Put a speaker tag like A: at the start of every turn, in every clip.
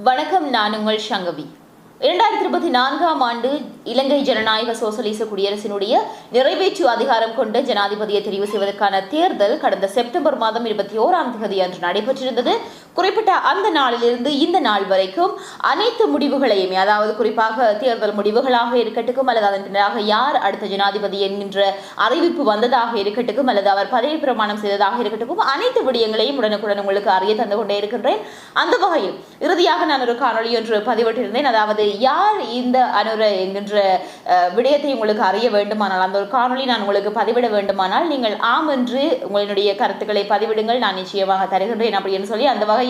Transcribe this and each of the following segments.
A: வணக்கம், நான் உங்கள் சங்கவி. 2024ஆம் ஆண்டு இலங்கை ஜனநாயக சோசலிச குடியரசினுடைய நிறைவேற்று அதிகாரம் கொண்ட ஜனாதிபதியை தெரிவு செய்வதற்கான தேர்தல் கடந்த செப்டம்பர் மாதம் 21ஆம் தேதி அன்று நடைபெற்றிருந்தது. குறிப்பிட்ட அந்த நாளிலிருந்து இந்த நாள் வரைக்கும் அனைத்து முடிவுகளையுமே, அதாவது குறிப்பாக தேர்தல் முடிவுகளாக இருக்கட்டும், அல்லது அதன் பின்னராக யார் அடுத்த ஜனாதிபதி என்கின்ற அறிவிப்பு வந்ததாக இருக்கட்டும், அல்லது அவர் பதவி பிரமாணம் செய்ததாக இருக்கட்டும், அனைத்து விடயங்களையும் உடனுக்குடன் உங்களுக்கு அறிய தந்து கொண்டே இருக்கின்றேன். அந்த வகையில் இறுதியாக நான் ஒரு காணொலி ஒன்று பதிவிட்டிருந்தேன். அதாவது யார் இந்த அனுர என்கின்ற விடயத்தை உங்களுக்கு அறிய வேண்டுமானால், அந்த ஒரு காணொலி நான் உங்களுக்கு பதிவிட வேண்டுமானால் நீங்கள் ஆம் என்று உங்களுடைய கருத்துக்களை பதிவிடுங்கள், நான் நிச்சயமாக தருகின்றேன் அப்படின்னு சொல்லி, அந்த வகையில்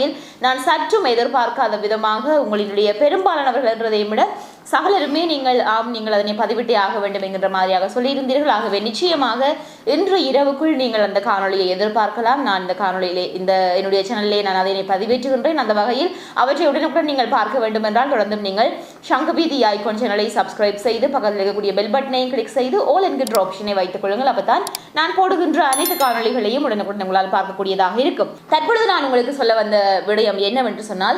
A: நான் சற்றும் எதிர்பார்க்காத விதமாக உங்களுடைய பெரும்பாலானவர்கள் என்றதை விட சகலருமே நீங்கள் அதனை பதிவிட்டே ஆக வேண்டும் என்கின்ற மாதிரியாக சொல்லியிருந்தீர்கள். ஆகவே நிச்சயமாக இன்று இரவுக்குள் நீங்கள் அந்த காணொலியை எதிர்பார்க்கலாம். நான் இந்த காணொலியிலே என்னுடைய சேனலிலே நான் அதனை பதிவேற்றுகின்றேன். அந்த வகையில் அவற்றை உடனுக்குடன் நீங்கள் பார்க்க வேண்டும் என்றால் தொடர்ந்தும் நீங்கள் சங்கபீதி ஐகான் சேனலை சப்ஸ்கிரைப் செய்து பக்கத்தில் இருக்கக்கூடிய பெல் பட்டனையும் கிளிக் செய்து ஆல் என்கின்ற ஆப்ஷனை வைத்துக் கொள்ளுங்கள். அப்பதான் நான் போடுகின்ற அனைத்து காணொலிகளையும் உடனுக்குடன் உங்களால் பார்க்கக்கூடியதாக இருக்கும். தற்பொழுது நான் உங்களுக்கு சொல்ல வந்த விடயம் என்னவென்று சொன்னால்,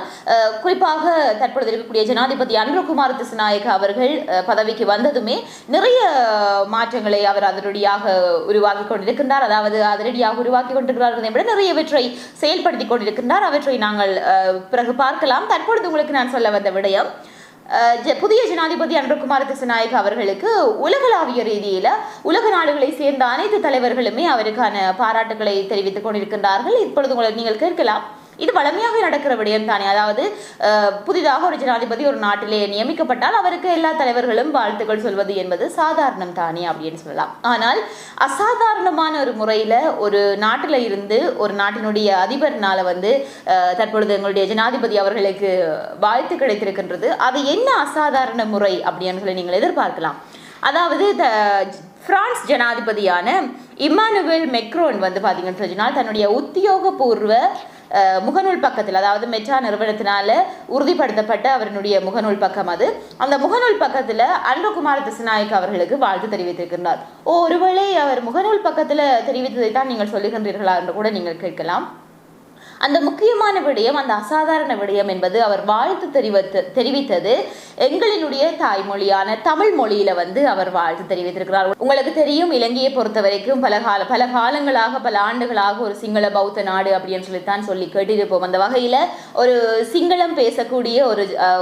A: குறிப்பாக தற்பொழுது இருக்கக்கூடிய ஜனாதிபதி அனுரகுமார் திசாநாயக்க அவர்கள் பதவிக்கு வந்ததுமே நிறைய மாற்றங்களை அவர் அதிரடியாக உருவாக்கி கொண்டிருக்கின்றார். அதாவது அதிரடியாக உருவாக்கி கொண்டிருக்கிறார் என்பதை விட நிறையவற்றை செயல்படுத்தி கொண்டிருக்கின்றார். அவற்றை நாங்கள் பிறகு பார்க்கலாம். தற்பொழுது உங்களுக்கு நான் சொல்ல வந்த விடயம், புதிய ஜனாதிபதி அனுரகுமார் திசாநாயக்க அவர்களுக்கு உலகளாவிய ரீதியில உலக நாடுகளை சேர்ந்த அனைத்து தலைவர்களுமே அவருக்கான பாராட்டுகளை தெரிவித்துக் கொண்டிருக்கின்றார்கள். இப்பொழுது நீங்கள் கேட்கலாம், இது வளமையாக நடக்கிற விடயம் தானே? அதாவது புதிதாக ஒரு ஜனாதிபதி ஒரு நாட்டிலே நியமிக்கப்பட்டால் அவருக்கு எல்லா தலைவர்களும் வாழ்த்துக்கள் சொல்வது என்பது சாதாரணம் தானே அப்படின்னு சொல்லலாம். ஆனால் அசாதாரணமான ஒரு முறையில் ஒரு நாட்டில் இருந்து ஒரு நாட்டினுடைய அதிபர்னால தற்பொழுது எங்களுடைய ஜனாதிபதி அவர்களுக்கு வாழ்த்து கிடைத்திருக்கின்றது. அது என்ன அசாதாரண முறை அப்படின்னு சொல்லி நீங்கள் எதிர்பார்க்கலாம். அதாவது பிரான்ஸ் ஜனாதிபதியான இம்மானுவேல் மெக்ரோன் பார்த்தீங்கன்னு சொன்னால் தன்னுடைய உத்தியோகபூர்வ முகநூல் பக்கத்தில், அதாவது மெட்டா நிறுவனத்தினால உறுதிப்படுத்தப்பட்ட அவருடைய முகநூல் பக்கம் அது, அந்த முகநூல் பக்கத்தில் அனுரகுமார் திசாநாயக்க அவர்களுக்கு வாழ்த்து தெரிவித்திருக்கின்றார். ஒருவேளை அவர் முகநூல் பக்கத்தில் தெரிவித்ததை தான் நீங்கள் சொல்லுகின்றீர்களா என்று கூட நீங்கள் கேட்கலாம். அந்த முக்கியமான விடயம், அந்த அசாதாரண விடயம் என்பது அவர் வாழ்த்து தெரிவித்தது எங்களினுடைய தாய்மொழியான தமிழ் மொழியில அவர் வாழ்த்து தெரிவித்திருக்கிறார். உங்களுக்கு தெரியும், இலங்கையை பொறுத்த வரைக்கும் பல காலங்களாக பல ஆண்டுகளாக ஒரு சிங்கள பௌத்த நாடு அப்படின்னு சொல்லித்தான் சொல்லி கேட்டிருப்போம். அந்த வகையில ஒரு சிங்களம் பேசக்கூடிய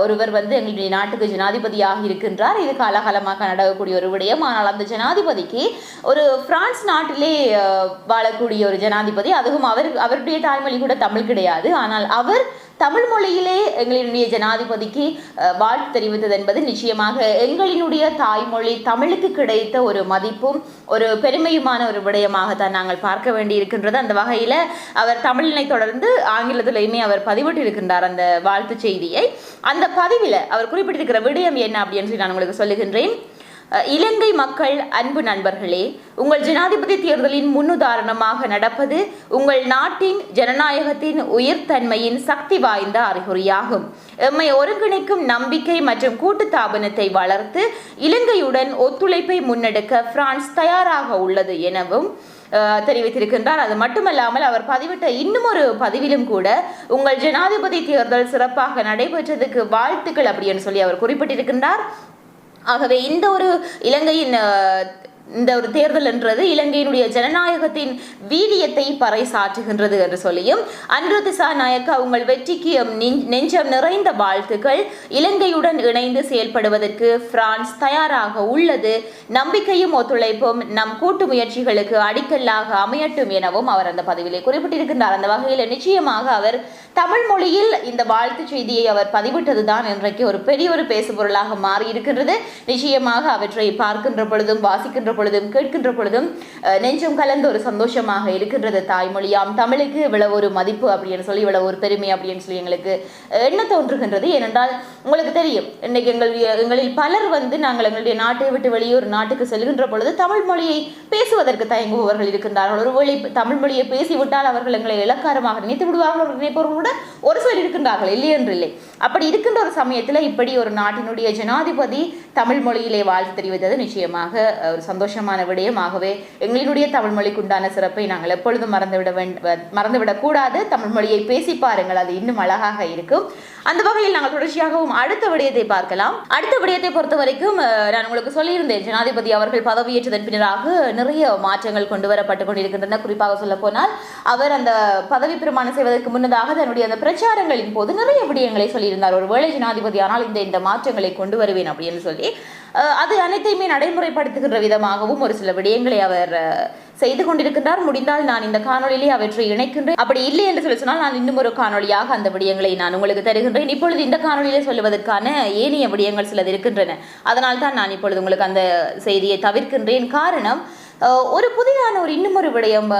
A: ஒருவர் எங்களுடைய நாட்டுக்கு ஜனாதிபதியாக இருக்கின்றார். இது காலகாலமாக நடக்கக்கூடிய ஒரு விடயம். ஆனால் அந்த ஜனாதிபதிக்கு ஒரு பிரான்ஸ் நாட்டிலே வாழக்கூடிய ஒரு ஜனாதிபதி, அதுவும் அவருடைய தாய்மொழி கூட தமிழ் கிடையாது. ஆனால் அவர் தமிழ் மொழியிலே எங்களினுடைய ஜனாதிபதிக்கு வாழ்த்து தெரிவித்தது என்பது நிச்சயமாக எங்களினுடைய தாய்மொழி தமிழுக்கு கிடைத்த ஒரு மதிப்பும் ஒரு பெருமையுமான ஒரு விடயமாகத்தான் நாங்கள் பார்க்க வேண்டி இருக்கின்றது. அந்த வகையில் அவர் தமிழினை தொடர்ந்து ஆங்கிலத்திலையுமே அவர் பதிவிட்டிருக்கின்றார் அந்த வாழ்த்து செய்தியை. அந்த பதிவில் அவர் குறிப்பிட்டிருக்கிற விடயம் என்ன அப்படின்னு சொல்லி நான் உங்களுக்கு சொல்லுகின்றேன். இலங்கை மக்கள் அன்பு நண்பர்களே, உங்கள் ஜனாதிபதி தேர்தலின் முன்னுதாரணமாக நடப்பது உங்கள் நாட்டின் ஜனநாயகத்தின் உயிர்த்தன்மையின் சக்தி வாய்ந்த அறிகுறியாகும். எம்மை ஒருங்கிணைக்கும் நம்பிக்கை மற்றும் கூட்டுத்தாபனத்தை வளர்த்து இலங்கையுடன் ஒத்துழைப்பை முன்னெடுக்க பிரான்ஸ் தயாராக உள்ளது எனவும் தெரிவித்திருக்கின்றார். அது மட்டுமல்லாமல் அவர் பதிவிட்ட இன்னும் ஒரு பதிவிலும் கூட உங்கள் ஜனாதிபதி தேர்தல் சிறப்பாக நடைபெற்றதுக்கு வாழ்த்துக்கள் அப்படின்னு சொல்லி அவர் குறிப்பிட்டிருக்கின்றார். ஆகவே இந்த ஒரு தேர்தல் என்றது இலங்கையினுடைய ஜனநாயகத்தின் வீரியத்தை பறைசாற்றுகின்றது என்று சொல்லியும், அனுர திசாநாயக்க உங்கள் வெற்றிக்கு நெஞ்சம் நிறைந்த வாழ்த்துக்கள். இலங்கையுடன் இணைந்து செயல்படுவதற்கு பிரான்ஸ் தயாராக உள்ளது. நம்பிக்கையும் ஒத்துழைப்பும் நம் கூட்டு முயற்சிகளுக்கு அடிக்கல்லாக அமையட்டும் எனவும் அவர் அந்த பதிவிலே குறிப்பிட்டிருக்கின்றார். அந்த வகையில் நிச்சயமாக அவர் தமிழ் மொழியில் இந்த வாழ்த்து செய்தியை அவர் பதிவிட்டதுதான் இன்றைக்கு ஒரு பெரிய ஒரு பேசுபொருளாக மாறி இருக்கின்றது. நிச்சயமாக அவற்றை பார்க்கின்ற பொழுதும் வாசிக்கின்ற பொழுதும் கேட்கின்ற பொழுதும் நெஞ்சம் கலந்த ஒரு சந்தோஷமாக இருக்கின்றது. தாய்மொழியாம் தமிழுக்கு இவ்வளவு ஒரு மதிப்பு அப்படின்னு சொல்லி, இவ்வளவு ஒரு பெருமை அப்படின்னு சொல்லி எங்களுக்கு எண்ண தோன்றுகின்றது. ஏனென்றால் உங்களுக்கு தெரியும், இன்னைக்கு எங்களில் பலர் நாங்கள் எங்களுடைய நாட்டை விட்டு வெளியூர் நாட்டுக்கு செல்கின்ற பொழுது தமிழ் மொழியை பேசுவதற்கு தயங்குபவர்கள் இருக்கின்றார்கள். ஒருவேளை தமிழ் மொழியை பேசிவிட்டால் அவர்கள் எங்களை இலக்காரமாக நினைத்து விடுவார்கள் நினைப்பவர்கள் கூட ஒரு சிலர் இருக்கின்றார்கள், இல்லை என்று இல்லை. அப்படி இருக்கின்ற ஒரு சமயத்தில் இப்படி ஒரு நாட்டினுடைய ஜனாதிபதி தமிழ் மொழியிலே வாழ்த்து தெரிவித்தது நிச்சயமாக ஒரு சந்தோஷமான விடயமாகவே எங்களுடைய தமிழ் மொழிக்கு உண்டான சிறப்பை நாங்கள் எப்பொழுதும் மறந்துவிடக் கூடாது. தமிழ் மொழியை பேசி பாருங்கள், அது இன்னும் அழகாக இருக்கும். அந்த வகையில் நாங்கள் தொடர்ச்சியாகவும் அடுத்த விடயத்தை பார்க்கலாம். அடுத்த விடயத்தை பொறுத்த வரைக்கும் நான் உங்களுக்கு சொல்லியிருந்தேன், ஜனாதிபதி அவர்கள் பதவியேற்றதன் பின்னராக நிறைய மாற்றங்கள் கொண்டு வரப்பட்டுக் கொண்டிருக்கின்றன. குறிப்பாக சொல்ல போனால் அவர் அந்த பதவி பிரமாணம் செய்வதற்கு முன்னதாக தன்னுடைய அந்த பிரச்சாரங்களின் போது நிறைய விடயங்களை சொல்லியிருந்தார். ஒருவேளை ஜனாதிபதி ஆனால் இந்த மாற்றங்களை கொண்டு வருவேன் அப்படின்னு சொல்லி அது அனைத்தையுமே நடைமுறைப்படுத்துகின்ற விதமாகவும் ஒரு சில விடயங்களை அவர் செய்து கொண்டிருக்கின்றார். முடிந்தால் நான் இந்த காணொலியிலே அவற்றை இணைக்கின்றேன். அப்படி இல்லை என்று சொன்னால் நான் இன்னும் ஒரு காணொலியாக அந்த விடயங்களை நான் உங்களுக்கு தருகின்றேன். இப்பொழுது இந்த காணொலியிலே சொல்வதற்கான ஏனைய விடயங்கள் சிலது இருக்கின்றன. அதனால் தான் நான் இப்பொழுது உங்களுக்கு அந்த செய்தியை தவிர்க்கின்றேன். காரணம், ஒரு புதிதான இன்னும் ஒரு விடயம்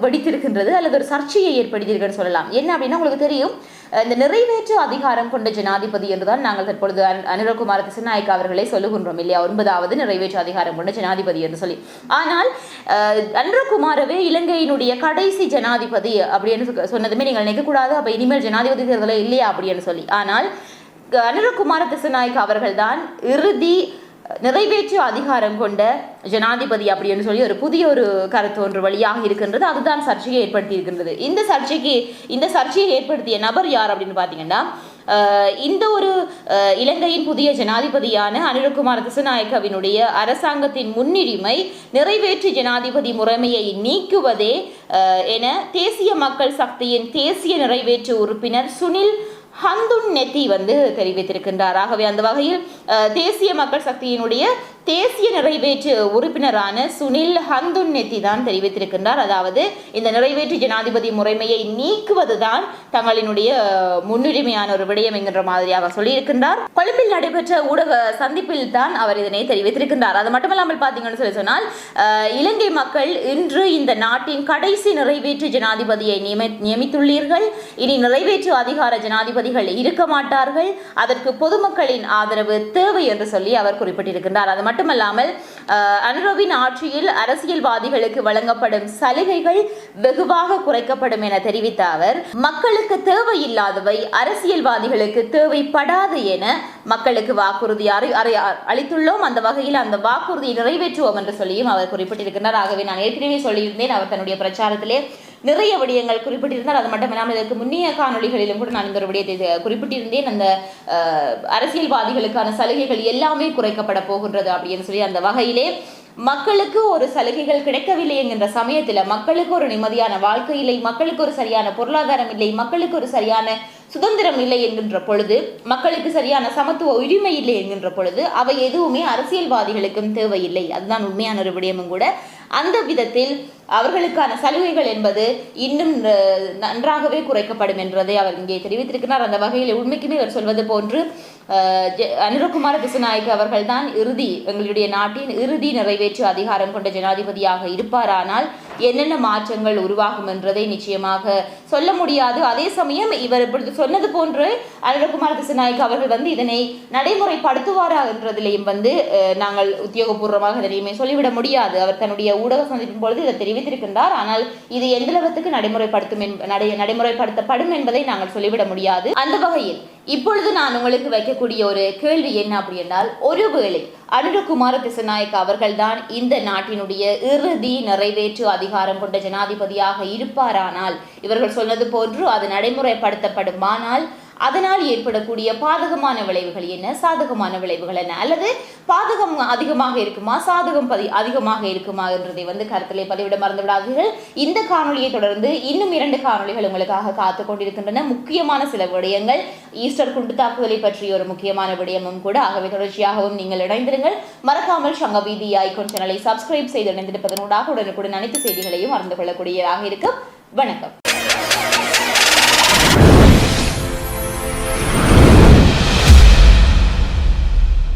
A: வெடித்திருக்கின்றது அல்லது ஒரு சர்ச்சையை ஏற்படுத்தியிருக்குன்னு சொல்லலாம். என்ன அப்படின்னா, உங்களுக்கு தெரியும், இந்த நிறைவேற்று அதிகாரம் கொண்ட ஜனாதிபதி என்றுதான் நாங்கள் தற்பொழுது அனுரகுமார திசாநாயக்க அவர்களை சொல்லுகின்றோம் இல்லையா, 9வது நிறைவேற்று அதிகாரம் கொண்ட ஜனாதிபதி என்று சொல்லி. ஆனால் அனுரகுமாரவே இலங்கையினுடைய கடைசி ஜனாதிபதி அப்படின்னு சொன்னதுமே நீங்கள் நினைக்கக்கூடாது, அப்ப இனிமேல் ஜனாதிபதி தேர்தலே இல்லையா அப்படின்னு சொல்லி. ஆனால் அனுரகுமார திசாநாயக்க அவர்கள் தான் இறுதி நிறைவேற்று அதிகாரம் கொண்ட ஜனாதிபதி அப்படின்னு சொல்லி ஒரு புதிய ஒரு கருத்து ஒன்று வழியாக இருக்கின்றது. அதுதான் சர்ச்சையை ஏற்படுத்தி இருக்கின்றது. இந்த சர்ச்சையை ஏற்படுத்திய நபர் யார் அப்படின்னு பார்த்தீங்கன்னா, இந்த ஒரு இலங்கையின் புதிய ஜனாதிபதியான அனுரகுமார திசாநாயக்கவினுடைய அரசாங்கத்தின் முன்னுரிமை நிறைவேற்று ஜனாதிபதி முறைமையை நீக்குவதே என தேசிய மக்கள் சக்தியின் தேசிய நிறைவேற்று உறுப்பினர் சுனில் ஹந்துன்னெத்தி தெரிவித்திருக்கின்றார். ஆகவே அந்த வகையில் தேசிய மக்கள் சக்தியினுடைய தேசிய நிறைவேற்று உறுப்பினரான சுனில் ஹந்துன்னெத்தி தான் தெரிவித்திருக்கின்றார். அதாவது இந்த நிறைவேற்று ஜனாதிபதி முறைமையை நீக்குவதுதான் தங்களினுடைய முன்னுரிமையான ஒரு விடயம் என்கின்ற மாதிரியாக சொல்லியிருக்கின்றார். கொழும்பில் நடைபெற்ற ஊடக சந்திப்பில் தான் அவர் இதனை தெரிவித்திருக்கின்றார். அது மட்டுமல்லாமல் பார்த்தீங்கன்னு சொன்னால், இலங்கை மக்கள் இன்று இந்த நாட்டின் கடைசி நிறைவேற்று ஜனாதிபதியை நியமித்துள்ளீர்கள். இனி நிறைவேற்று அதிகார ஜனாதிபதிகள் இருக்க மாட்டார்கள். அதற்கு பொதுமக்களின் ஆதரவு தேவை என்று சொல்லி அவர் குறிப்பிட்டிருக்கின்றார். அது மட்டுமல்லாமல் அனுரவின் ஆட்சியில் அரசியல்வாதிகளுக்கு வழங்கப்படும் சலுகைகள் வெகுவாக குறைக்கப்படும் என தெரிவித்த அவர், மக்களுக்கு தேவையில்லாதவை அரசியல்வாதிகளுக்கு தேவைப்படாது என மக்களுக்கு வாக்குறுதி அளித்துள்ளோம். அந்த வகையில் அந்த வாக்குறுதியை நிறைவேற்றுவோம் என்று சொல்லியும் அவர் குறிப்பிட்டிருக்கிறார். ஆகவே நான் ஏற்கனவே சொல்லியிருந்தேன், அவர் தன்னுடைய பிரச்சாரத்திலே நிறைய விடயங்கள் குறிப்பிட்டிருந்தார். அது மட்டுமில்லாமல் இதற்கு முன்னைய காணொலிகளிலும் கூட நான் இந்த ஒரு விடயத்தை குறிப்பிட்டிருந்தேன். அந்த அரசியல்வாதிகளுக்கான சலுகைகள் எல்லாமே குறைக்கப்பட போகின்றது அப்படின்னு சொல்லி, அந்த வகையிலே மக்களுக்கு ஒரு சலுகைகள் கிடைக்கவில்லை என்கின்ற சமயத்தில் மக்களுக்கு ஒரு நிம்மதியான வாழ்க்கை இல்லை, மக்களுக்கு ஒரு சரியான பொருளாதாரம் இல்லை, மக்களுக்கு ஒரு சரியான சுதந்திரம் இல்லை என்கின்ற பொழுது, மக்களுக்கு சரியான சமத்துவ உரிமை இல்லை என்கின்ற பொழுது அவை எதுவுமே அரசியல்வாதிகளுக்கும் தேவையில்லை. அதுதான் உண்மையான ஒரு விடயமும் கூட. அந்த விதத்தில் அவர்களுக்கான சலுகைகள் என்பது இன்னும் நன்றாகவே குறைக்கப்படும் என்றதை அவர் இங்கே தெரிவித்திருக்கிறார். அந்த வகையில் உண்மைக்குமே அவர் சொல்வது போன்று அனுரகுமார திசாநாயக்க அவர்கள் தான் எங்களுடைய நாட்டின் இறுதி நிறைவேற்று அதிகாரம் கொண்ட ஜனாதிபதியாக இருப்பாரானால் என்னென்ன மாற்றங்கள் உருவாகும் என்றதை நிச்சயமாக சொல்ல முடியாது. அதே சமயம் இவர் இப்பொழுது சொன்னது போன்று அனுரகுமார திசாநாயக்க அவர்கள் இதனை நடைமுறைப்படுத்துவாரா என்றதிலையும் நாங்கள் உத்தியோகபூர்வமாக எதையுமே சொல்லிவிட முடியாது. அவர் தன்னுடைய ஊடக சந்திப்பின் பொழுது இதை தெரிவித்திருக்கின்றார். ஆனால் இது எந்த அளவுக்கு நடைமுறைப்படுத்தப்படும் என்பதை நாங்கள் சொல்லிவிட முடியாது. அந்த வகையில் இப்பொழுது நான் உங்களுக்கு வைக்கக்கூடிய ஒரு கேள்வி என்ன அப்படி என்றால், ஒருவேளை அனுரகுமார திசாநாயக்க அவர்கள்தான் இந்த நாட்டினுடைய இறுதி நிறைவேற்று அதிகாரம் கொண்ட ஜனாதிபதியாக இருப்பாரானால், இவர்கள் சொன்னது போன்று அது நடைமுறைப்படுத்தப்படுமானால் அதனால் ஏற்படக்கூடிய பாதகமான விளைவுகள் என்ன, சாதகமான விளைவுகள் என்ன, அல்லது பாதகம் அதிகமாக இருக்குமா, சாதகம் அதிகமாக இருக்குமா என்றதை கருத்திலே பதிவிட மறந்து விடாதீர்கள். இந்த காணொலியை தொடர்ந்து இன்னும் 2 காணொலிகள் உங்களுக்காக காத்து கொண்டிருக்கின்றன. முக்கியமான சில விடயங்கள், ஈஸ்டர் குண்டு தாக்குதலை பற்றிய ஒரு முக்கியமான விடயமும் கூட. ஆகவே தொடர்ச்சியாகவும் நீங்கள் இணைந்திருங்கள். மறக்காமல் சங்கவீதி ஐகான் சேனலை சப்ஸ்கிரைப் செய்து இணைந்திருப்பதனூடாக உடனுக்குடன் அனைத்து செய்திகளையும் அறிந்து கொள்ளக்கூடியதாக இருக்கும். வணக்கம்.